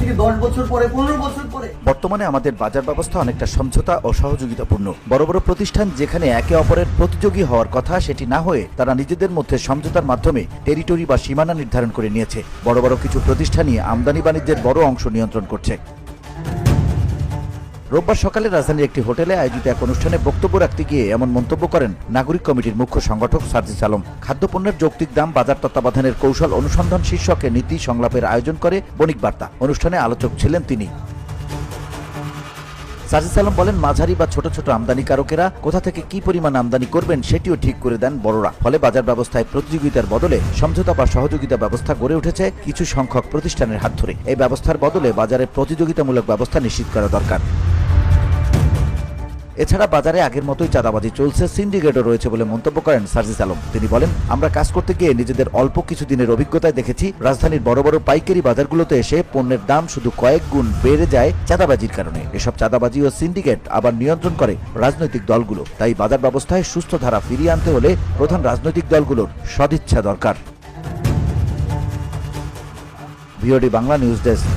থেকে 10 বছর পরে, 15 বছর পরে। বর্তমানে আমাদের বাজার ব্যবস্থা অনেকটা সমঝোতা ও সহযোগিতাপূর্ণ। বড় বড় প্রতিষ্ঠান যেখানে একে অপরের প্রতিযোগী হওয়ার কথা, সেটি না হয়ে তারা নিজেদের মধ্যে সমঝোতার মাধ্যমে টেরিটরি বা সীমানা নির্ধারণ করে নিয়েছে। বড় বড় কিছু প্রতিষ্ঠানই আমদানি বাণিজ্যের বড় অংশ নিয়ন্ত্রণ করছে। রোববার সকালে রাজধানীর একটি হোটেলে আয়োজিত এক অনুষ্ঠানে বক্তব্য রাখতে গিয়ে এমন মন্তব্য করেন নাগরিক কমিটির মুখ্য সংগঠক সার্জিস আলম। খাদ্যপণ্যের যৌক্তিক দাম, বাজার তত্ত্বাবধানের কৌশল অনুসন্ধান শীর্ষকে নীতি সংলাপের আয়োজন করে বণিক বার্তা। অনুষ্ঠানে আলোচক ছিলেন তিনি। সার্জিস আলম বলেন, মাঝারি বা ছোট ছোট আমদানিকারকেরা কোথা থেকে কি পরিমাণ আমদানি করবেন সেটিও ঠিক করে দেন বড়রা। ফলে বাজার ব্যবস্থায় প্রতিযোগিতার বদলে সমঝোতা বা সহযোগিতা ব্যবস্থা গড়ে উঠেছে কিছু সংখ্যক প্রতিষ্ঠানের হাত ধরে। এই ব্যবস্থার বদলে বাজারে প্রতিযোগিতামূলক ব্যবস্থা নিশ্চিত করা দরকার। এছাড়া বাজারে আগের মতোই চাঁদাবাজি চলছে, সিন্ডিকেটও রয়েছে বলে মন্তব্য করেন সার্জিস আলম। তিনি বলেন, আমরা কাজ করতে গিয়ে নিজেদের অল্প কিছুদিনের অভিজ্ঞতায় দেখেছি রাজধানীর বড় বড় পাইকারি বাজারগুলোতে এসে পণ্যের দাম শুধু কয়েক গুণ বেড়ে যায় চাঁদাবাজির কারণে। এসব চাঁদাবাজি ও সিন্ডিকেট আবার নিয়ন্ত্রণ করে রাজনৈতিক দলগুলো। তাই বাজার ব্যবস্থায় সুস্থ ধারা ফিরিয়ে আনতে হলে প্রধান রাজনৈতিক দলগুলোর সদিচ্ছা দরকার। VOD Bangla news desk.